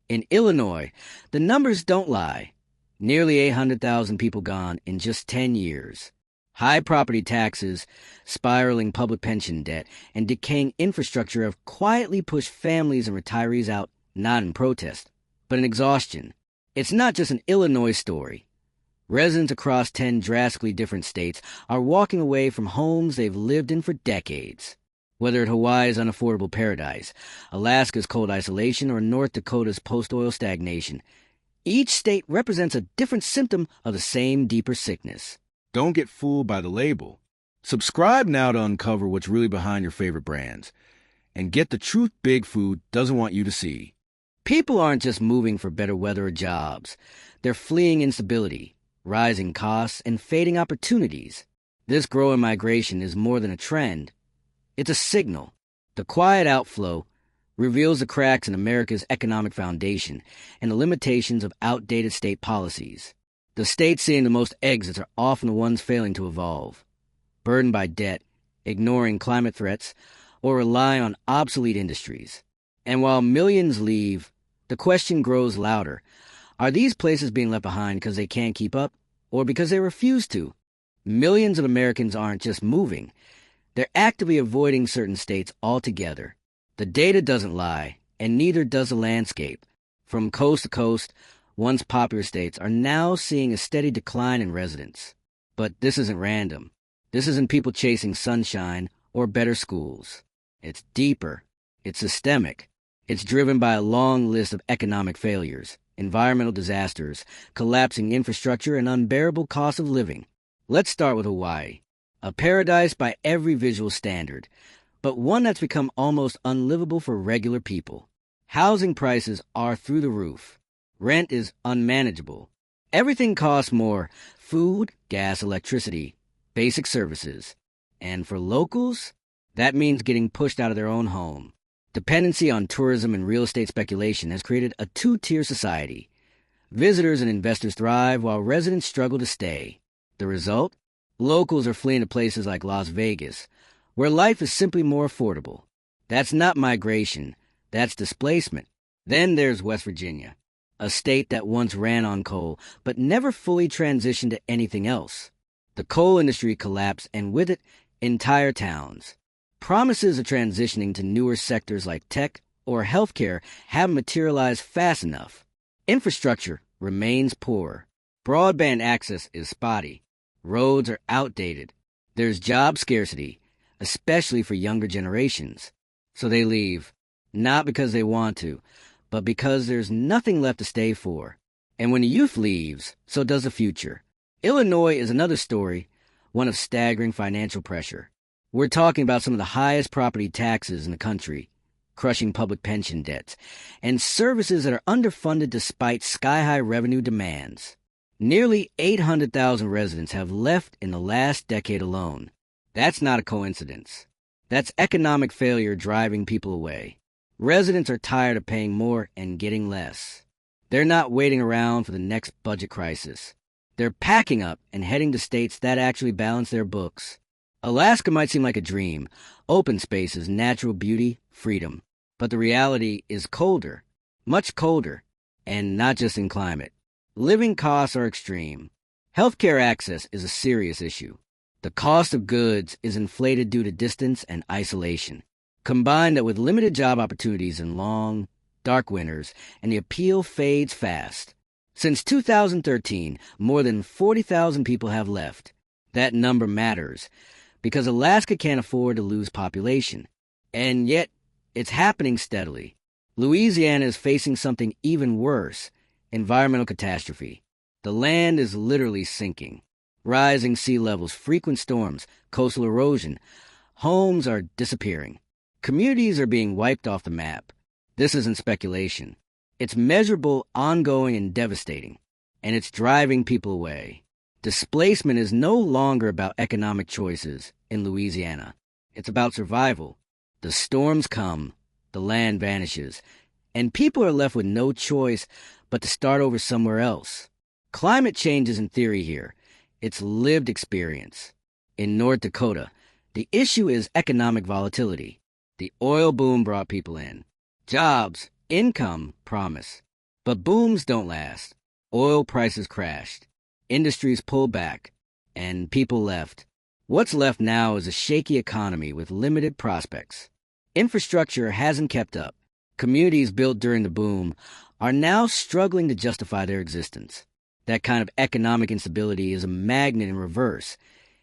In Illinois, the numbers don't lie. Nearly 800,000 people gone in just 10 years. High property taxes, spiraling public pension debt, and decaying infrastructure have quietly pushed families and retirees out, not in protest, but in exhaustion. It's not just an Illinois story. Residents across 10 drastically different states are walking away from homes they've lived in for decades. Whether it's Hawaii's unaffordable paradise, Alaska's cold isolation, or North Dakota's post-oil stagnation, each state represents a different symptom of the same deeper sickness. Don't get fooled by the label. Subscribe now to uncover what's really behind your favorite brands. And get the truth Big Food doesn't want you to see. People aren't just moving for better weather or jobs. They're fleeing instability, rising costs, and fading opportunities. This growing migration is more than a trend. It's a signal. The quiet outflow reveals the cracks in America's economic foundation and the limitations of outdated state policies. The states seeing the most exits are often the ones failing to evolve, burdened by debt, ignoring climate threats, or relying on obsolete industries. And while millions leave, the question grows louder. Are these places being left behind because they can't keep up, or because they refuse to? Millions of Americans aren't just moving. They're actively avoiding certain states altogether. The data doesn't lie, and neither does the landscape. From coast to coast, once popular states are now seeing a steady decline in residents. But this isn't random. This isn't people chasing sunshine or better schools. It's deeper. It's systemic. It's driven by a long list of economic failures, environmental disasters, collapsing infrastructure, and unbearable cost of living. Let's start with Hawaii, a paradise by every visual standard, but one that's become almost unlivable for regular people. Housing prices are through the roof. Rent is unmanageable. Everything costs more: food, gas, electricity, basic services. And for locals, that means getting pushed out of their own home. Dependency on tourism and real estate speculation has created a two-tier society. Visitors and investors thrive while residents struggle to stay. The result? Locals are fleeing to places like Las Vegas, where life is simply more affordable. That's not migration. That's displacement. Then there's West Virginia, a state that once ran on coal, but never fully transitioned to anything else. The coal industry collapsed, and with it, entire towns. Promises of transitioning to newer sectors like tech or healthcare haven't materialized fast enough. Infrastructure remains poor. Broadband access is spotty. Roads are outdated. There's job scarcity, especially for younger generations. So they leave, not because they want to, but because there's nothing left to stay for. And when the youth leaves, so does the future. Illinois is another story, one of staggering financial pressure. We're talking about some of the highest property taxes in the country, crushing public pension debts, and services that are underfunded despite sky-high revenue demands. Nearly 800,000 residents have left in the last decade alone. That's not a coincidence. That's economic failure driving people away. Residents are tired of paying more and getting less. They're not waiting around for the next budget crisis. They're packing up and heading to states that actually balance their books. Alaska might seem like a dream, open spaces, natural beauty, freedom. But the reality is colder, much colder, and not just in climate. Living costs are extreme. Healthcare access is a serious issue. The cost of goods is inflated due to distance and isolation. Combine that with limited job opportunities in long, dark winters, and the appeal fades fast. Since 2013, more than 40,000 people have left. That number matters, because Alaska can't afford to lose population. And yet, it's happening steadily. Louisiana is facing something even worse: environmental catastrophe. The land is literally sinking. Rising sea levels, frequent storms, coastal erosion. Homes are disappearing. Communities are being wiped off the map. This isn't speculation. It's measurable, ongoing, and devastating. And it's driving people away. Displacement is no longer about economic choices in Louisiana. It's about survival. The storms come, the land vanishes, and people are left with no choice but to start over somewhere else. Climate change isn't theory here. It's lived experience. In North Dakota, the issue is economic volatility. The oil boom brought people in. Jobs, income, promise. But booms don't last. Oil prices crashed. Industries pulled back. And people left. What's left now is a shaky economy with limited prospects. Infrastructure hasn't kept up. Communities built during the boom are now struggling to justify their existence. That kind of economic instability is a magnet in reverse.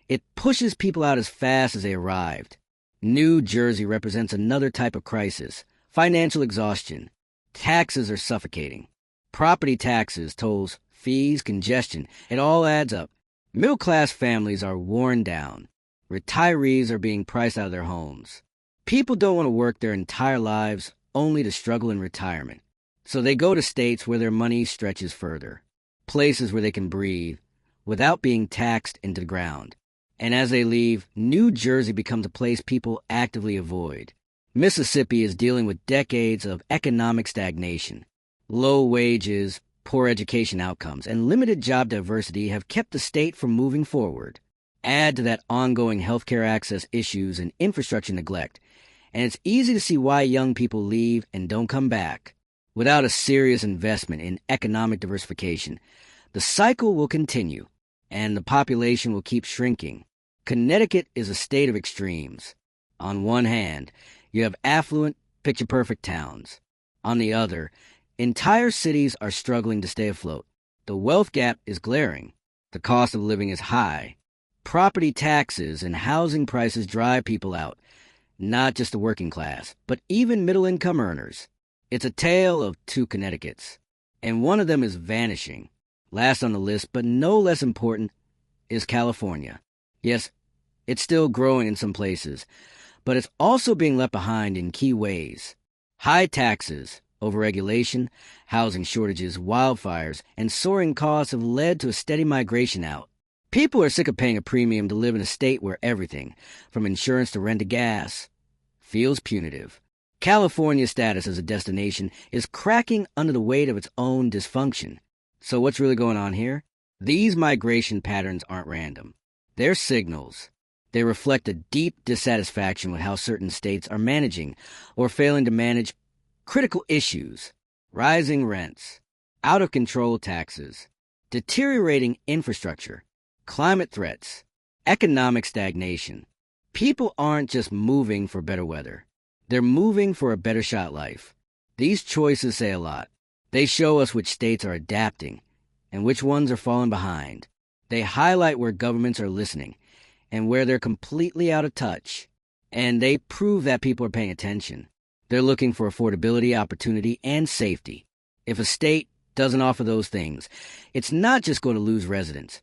It pushes people out as fast as they arrived. New Jersey represents another type of crisis: financial exhaustion. Taxes are suffocating. Property taxes, tolls, fees, congestion, it all adds up. Middle-class families are worn down. Retirees are being priced out of their homes. People don't want to work their entire lives only to struggle in retirement. So they go to states where their money stretches further, places where they can breathe without being taxed into the ground. And as they leave, New Jersey becomes a place people actively avoid. Mississippi is dealing with decades of economic stagnation. Low wages, poor education outcomes, and limited job diversity have kept the state from moving forward. Add to that ongoing healthcare access issues and infrastructure neglect, and it's easy to see why young people leave and don't come back. Without a serious investment in economic diversification, the cycle will continue, and the population will keep shrinking. Connecticut is a state of extremes. On one hand, you have affluent, picture-perfect towns. On the other, entire cities are struggling to stay afloat. The wealth gap is glaring. The cost of living is high. Property taxes and housing prices drive people out, not just the working class, but even middle-income earners. It's a tale of two Connecticuts, and one of them is vanishing. Last on the list, but no less important, is California. Yes, it's still growing in some places, but it's also being left behind in key ways. High taxes, overregulation, housing shortages, wildfires, and soaring costs have led to a steady migration out. People are sick of paying a premium to live in a state where everything, from insurance to rent to gas, feels punitive. California's status as a destination is cracking under the weight of its own dysfunction. So what's really going on here? These migration patterns aren't random. They're signals. They reflect a deep dissatisfaction with how certain states are managing or failing to manage critical issues: rising rents, out-of-control taxes, deteriorating infrastructure, climate threats, economic stagnation. People aren't just moving for better weather. They're moving for a better shot life. These choices say a lot. They show us which states are adapting and which ones are falling behind. They highlight where governments are listening and where they're completely out of touch. And they prove that people are paying attention. They're looking for affordability, opportunity, and safety. If a state doesn't offer those things, it's not just going to lose residents.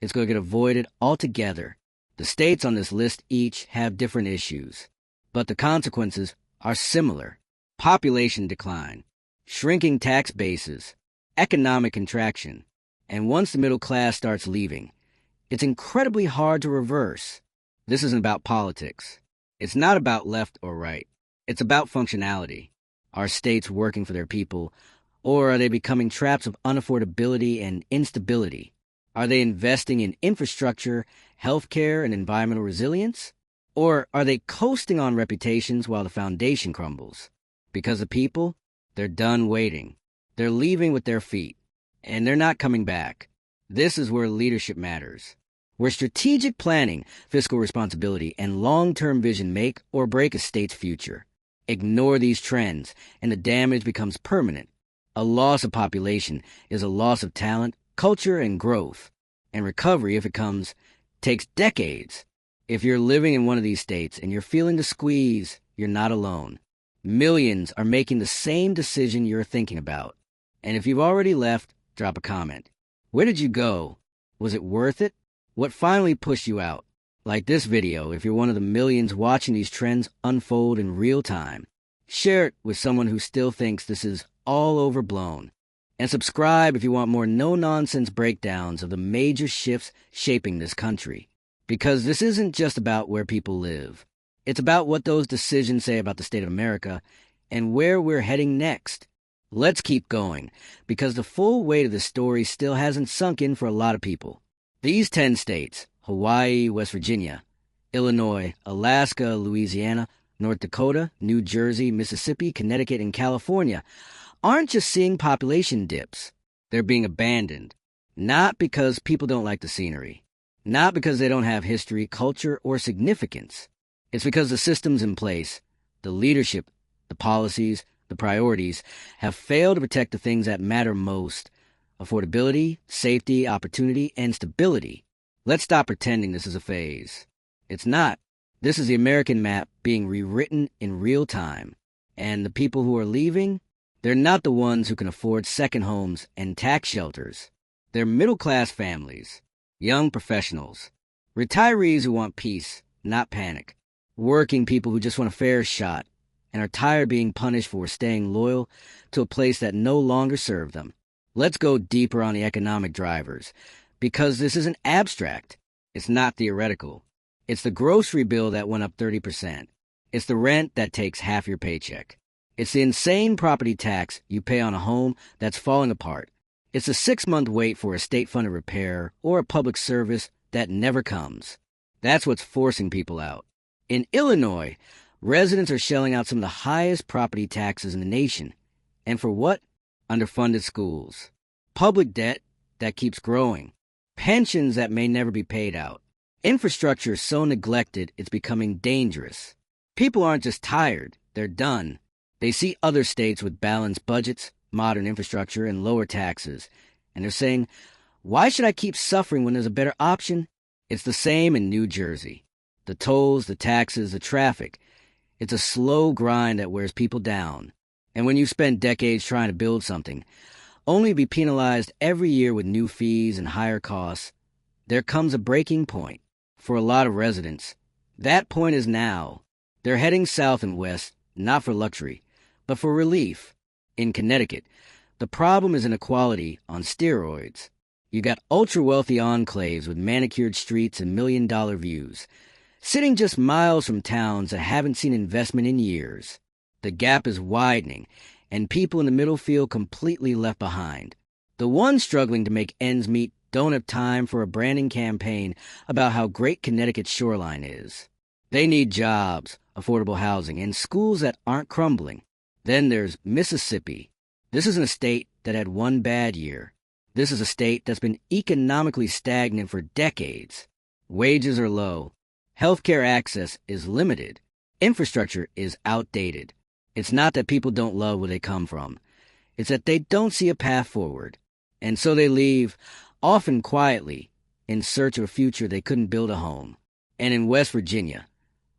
It's going to get avoided altogether. The states on this list each have different issues, but the consequences are similar: population decline, shrinking tax bases, economic contraction. And once the middle class starts leaving, it's incredibly hard to reverse. This isn't about politics. It's not about left or right. It's about functionality. Are states working for their people, or are they becoming traps of unaffordability and instability? Are they investing in infrastructure, healthcare, and environmental resilience? Or are they coasting on reputations while the foundation crumbles? Because the people, they're done waiting. They're leaving with their feet, and they're not coming back. This is where leadership matters, where strategic planning, fiscal responsibility, and long-term vision make or break a state's future. Ignore these trends, and the damage becomes permanent. A loss of population is a loss of talent, culture, and growth. And recovery, if it comes, takes decades. If you're living in one of these states and you're feeling the squeeze, you're not alone. Millions are making the same decision you're thinking about. And if you've already left, drop a comment. Where did you go? Was it worth it? What finally pushed you out? Like this video if you're one of the millions watching these trends unfold in real time. Share it with someone who still thinks this is all overblown. And subscribe if you want more no-nonsense breakdowns of the major shifts shaping this country. Because this isn't just about where people live. It's about what those decisions say about the state of America and where we're heading next. Let's keep going, because the full weight of the story still hasn't sunk in for a lot of people. These 10 states, Hawaii, West Virginia, Illinois, Alaska, Louisiana, North Dakota, New Jersey, Mississippi, Connecticut, and California, aren't just seeing population dips. They're being abandoned. Not because people don't like the scenery. Not because they don't have history, culture, or significance. It's because the systems in place, the leadership, the policies, the priorities, have failed to protect the things that matter most: affordability, safety, opportunity, and stability. Let's stop pretending this is a phase. It's not. This is the American map being rewritten in real time. And the people who are leaving, they're not the ones who can afford second homes and tax shelters. They're middle-class families, young professionals, retirees who want peace, not panic, working people who just want a fair shot and are tired of being punished for staying loyal to a place that no longer served them. Let's go deeper on the economic drivers, because this isn't abstract. It's not theoretical. It's the grocery bill that went up 30%. It's the rent that takes half your paycheck. It's the insane property tax you pay on a home that's falling apart. It's a 6-month wait for a state-funded repair or a public service that never comes. That's what's forcing people out. In Illinois, residents are shelling out some of the highest property taxes in the nation. And for what? Underfunded schools. Public debt that keeps growing. Pensions that may never be paid out. Infrastructure is so neglected it's becoming dangerous. People aren't just tired, they're done. They see other states with balanced budgets, modern infrastructure, and lower taxes, and they're saying, why should I keep suffering when there's a better option? It's the same in New Jersey. The tolls, the taxes, the traffic. It's a slow grind that wears people down. And when you spend decades trying to build something, only to be penalized every year with new fees and higher costs, there comes a breaking point. For a lot of residents, that point is now. They're heading south and west, not for luxury, but for relief. In Connecticut, the problem is inequality on steroids. You got ultra-wealthy enclaves with manicured streets and million-dollar views, sitting just miles from towns that haven't seen investment in years. The gap is widening, and people in the middle feel completely left behind. The ones struggling to make ends meet don't have time for a branding campaign about how great Connecticut's shoreline is. They need jobs, affordable housing, and schools that aren't crumbling. Then there's Mississippi. This isn't a state that had one bad year. This is a state that's been economically stagnant for decades. Wages are low. Healthcare access is limited. Infrastructure is outdated. It's not that people don't love where they come from. It's that they don't see a path forward. And so they leave, often quietly, in search of a future they couldn't build a home. And in West Virginia,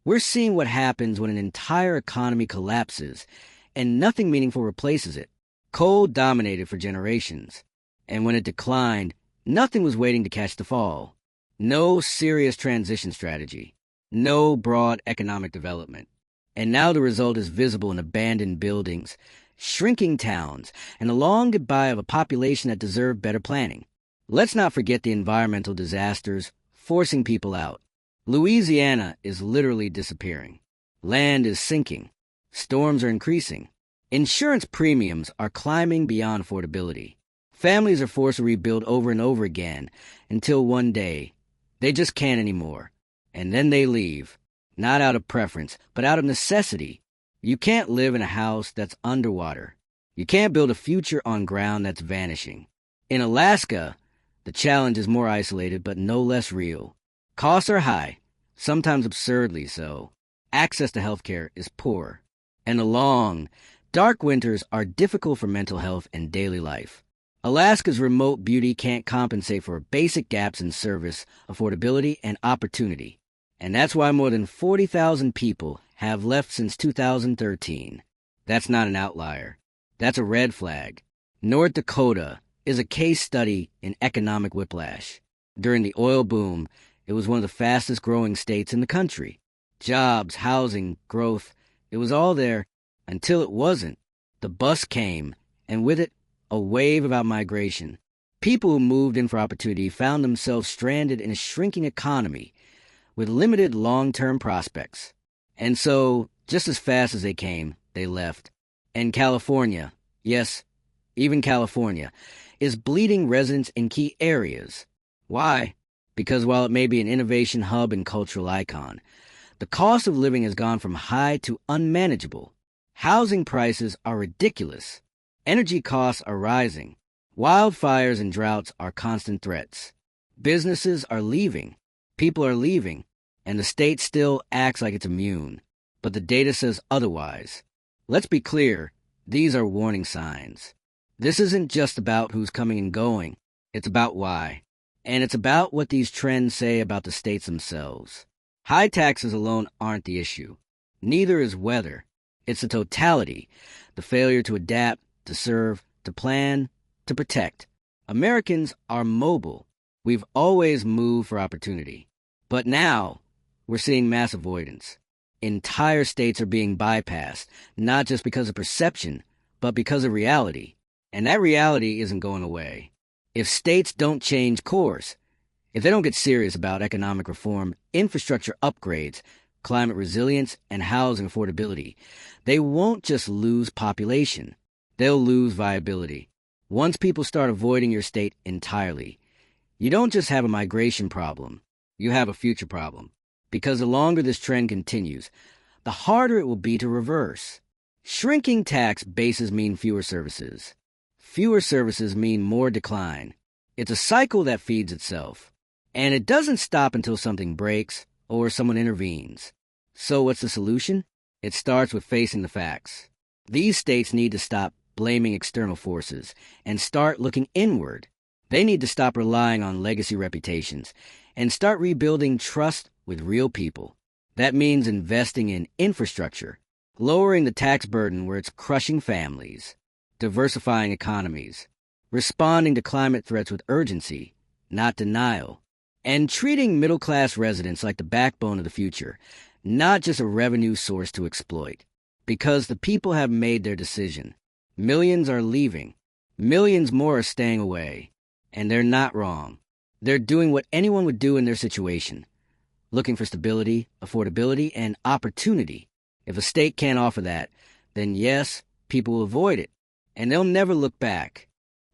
we're seeing what happens when an entire economy collapses and nothing meaningful replaces it. Coal dominated for generations. And when it declined, nothing was waiting to catch the fall. No serious transition strategy. No broad economic development. And now the result is visible in abandoned buildings, shrinking towns, and a long goodbye of a population that deserved better planning. Let's not forget the environmental disasters forcing people out. Louisiana is literally disappearing. Land is sinking. Storms are increasing. Insurance premiums are climbing beyond affordability. Families are forced to rebuild over and over again until one day they just can't anymore. And then they leave, not out of preference, but out of necessity. You can't live in a house that's underwater. You can't build a future on ground that's vanishing. In Alaska, the challenge is more isolated but no less real. Costs are high, sometimes absurdly so. Access to healthcare is poor. And the long, dark winters are difficult for mental health and daily life. Alaska's remote beauty can't compensate for basic gaps in service, affordability, and opportunity. And that's why more than 40,000 people have left since 2013. That's not an outlier. That's a red flag. North Dakota is a case study in economic whiplash. During the oil boom, it was one of the fastest growing states in the country. Jobs, housing, growth, it was all there until it wasn't. The bust came, and with it, a wave of out-migration. People who moved in for opportunity found themselves stranded in a shrinking economy with limited long-term prospects. And so, just as fast as they came, they left. And California, yes, even California, is bleeding residents in key areas. Why? Because while it may be an innovation hub and cultural icon, the cost of living has gone from high to unmanageable. Housing prices are ridiculous. Energy costs are rising. Wildfires and droughts are constant threats. Businesses are leaving. People are leaving. And the state still acts like it's immune. But the data says otherwise. Let's be clear, these are warning signs. This isn't just about who's coming and going. It's about why. And it's about what these trends say about the states themselves. High taxes alone aren't the issue. Neither is weather. It's the totality, the failure to adapt, to serve, to plan, to protect. Americans are mobile. We've always moved for opportunity. But now, we're seeing mass avoidance. Entire states are being bypassed, not just because of perception, but because of reality. And that reality isn't going away. If states don't change course, if they don't get serious about economic reform, infrastructure upgrades, climate resilience, and housing affordability, they won't just lose population. They'll lose viability. Once people start avoiding your state entirely, you don't just have a migration problem, you have a future problem. Because the longer this trend continues, the harder it will be to reverse. Shrinking tax bases mean fewer services. Fewer services mean more decline. It's a cycle that feeds itself. And it doesn't stop until something breaks or someone intervenes. So what's the solution? It starts with facing the facts. These states need to stop blaming external forces and start looking inward. They need to stop relying on legacy reputations and start rebuilding trust with real people. That means investing in infrastructure, lowering the tax burden where it's crushing families, diversifying economies, responding to climate threats with urgency, not denial, and treating middle-class residents like the backbone of the future, not just a revenue source to exploit. Because the people have made their decision. Millions are leaving. Millions more are staying away. And they're not wrong. They're doing what anyone would do in their situation, looking for stability, affordability, and opportunity. If a state can't offer that, then yes, people will avoid it, and they'll never look back.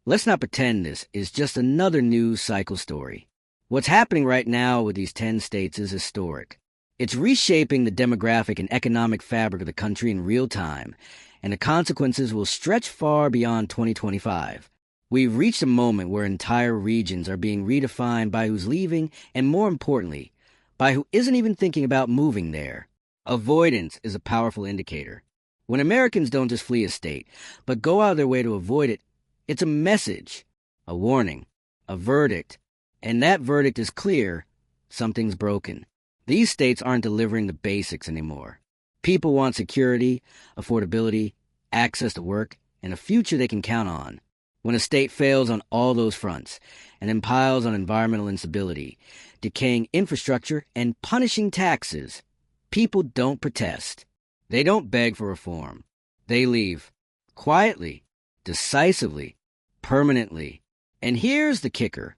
Let's not pretend this is just another news cycle story. What's happening right now with these 10 states is historic. It's reshaping the demographic and economic fabric of the country in real time, and the consequences will stretch far beyond 2025. We've reached a moment where entire regions are being redefined by who's leaving, and more importantly, by who isn't even thinking about moving there. Avoidance is a powerful indicator. When Americans don't just flee a state, but go out of their way to avoid it, it's a message, a warning, a verdict. And that verdict is clear: something's broken. These states aren't delivering the basics anymore. People want security, affordability, access to work, and a future they can count on. When a state fails on all those fronts and then piles on environmental instability, decaying infrastructure, and punishing taxes, people don't protest. They don't beg for reform. They leave. Quietly, decisively, permanently. And here's the kicker.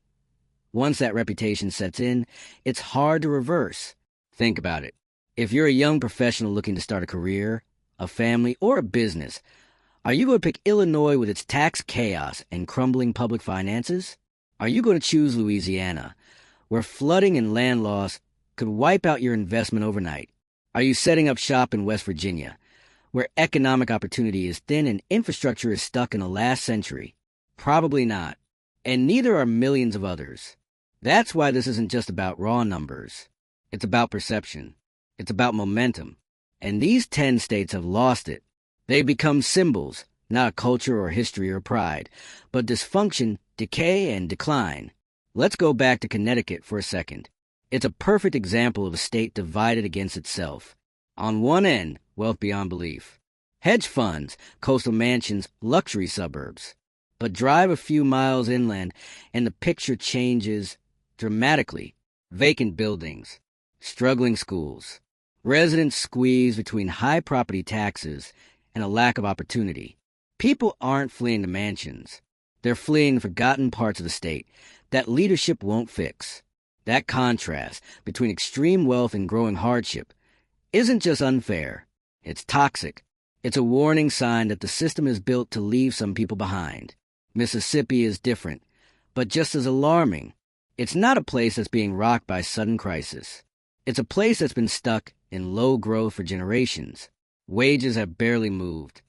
Once that reputation sets in, it's hard to reverse. Think about it. If you're a young professional looking to start a career, a family, or a business, are you going to pick Illinois with its tax chaos and crumbling public finances? Are you going to choose Louisiana, where flooding and land loss could wipe out your investment overnight? Are you setting up shop in West Virginia, where economic opportunity is thin and infrastructure is stuck in the last century? Probably not. And neither are millions of others. That's why this isn't just about raw numbers. It's about perception. It's about momentum. And these 10 states have lost it. They become symbols, not a culture or history or pride, but dysfunction, decay, and decline. Let's go back to Connecticut for a second. It's a perfect example of a state divided against itself. On one end, wealth beyond belief. Hedge funds, coastal mansions, luxury suburbs. But drive a few miles inland, and the picture changes dramatically. Vacant buildings, struggling schools, residents squeezed between high property taxes and a lack of opportunity. People aren't fleeing the mansions. They're fleeing forgotten parts of the state that leadership won't fix. That contrast between extreme wealth and growing hardship isn't just unfair. It's toxic. It's a warning sign that the system is built to leave some people behind. Mississippi is different, but just as alarming. It's not a place that's being rocked by sudden crisis. It's a place that's been stuck in low growth for generations. Wages have barely moved.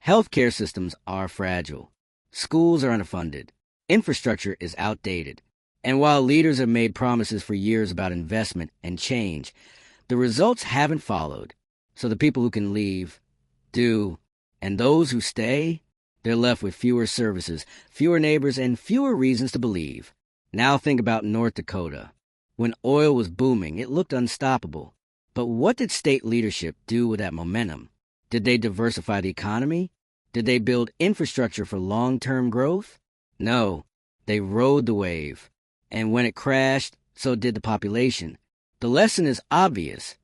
Healthcare systems are fragile. Schools are underfunded. Infrastructure is outdated. And while leaders have made promises for years about investment and change, the results haven't followed. So the people who can leave do, and those who stay, they're left with fewer services, fewer neighbors, and fewer reasons to believe. Now think about North Dakota. When oil was booming, it looked unstoppable. But what did state leadership do with that momentum? Did they diversify the economy? Did they build infrastructure for long-term growth? No, they rode the wave. And when it crashed, so did the population. The lesson is obvious.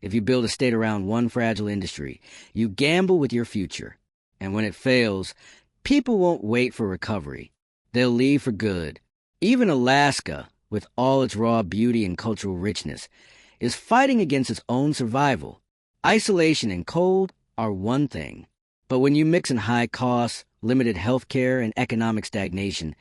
If you build a state around one fragile industry, you gamble with your future. And when it fails, people won't wait for recovery. They'll leave for good. Even Alaska, with all its raw beauty and cultural richness, is fighting against its own survival. Isolation and cold are one thing. But when you mix in high costs, limited health care, and economic stagnation,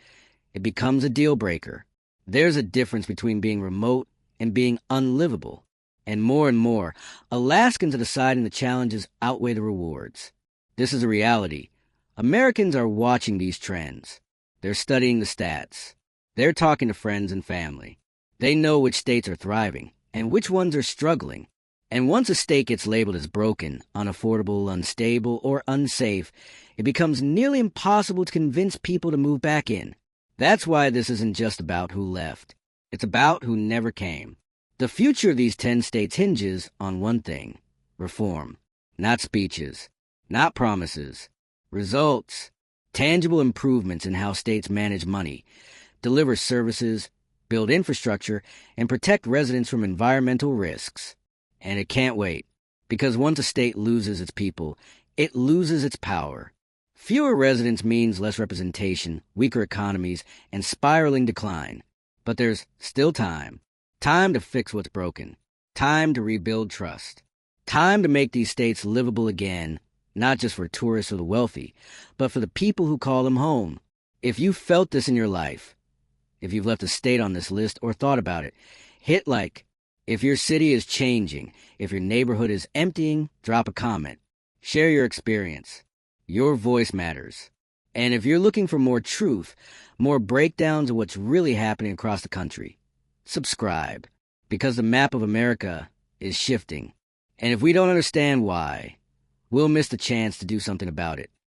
it becomes a deal breaker. There's a difference between being remote and being unlivable. And more, Alaskans are deciding the challenges outweigh the rewards. This is a reality. Americans are watching these trends. They're studying the stats. They're talking to friends and family. They know which states are thriving and which ones are struggling. And once a state gets labeled as broken, unaffordable, unstable, or unsafe, it becomes nearly impossible to convince people to move back in. That's why this isn't just about who left. It's about who never came. The future of these 10 states hinges on one thing: reform. Not speeches, not promises. Results. Tangible improvements in how states manage money, deliver services, build infrastructure, and protect residents from environmental risks. And it can't wait, because once a state loses its people, it loses its power. Fewer residents means less representation, weaker economies, and spiraling decline. But there's still time. Time to fix what's broken. Time to rebuild trust. Time to make these states livable again, not just for tourists or the wealthy, but for the people who call them home. If you felt this in your life, if you've left a state on this list or thought about it, hit like. If your city is changing, if your neighborhood is emptying, drop a comment. Share your experience. Your voice matters. And if you're looking for more truth, more breakdowns of what's really happening across the country, subscribe. Because the map of America is shifting. And if we don't understand why, we'll miss the chance to do something about it.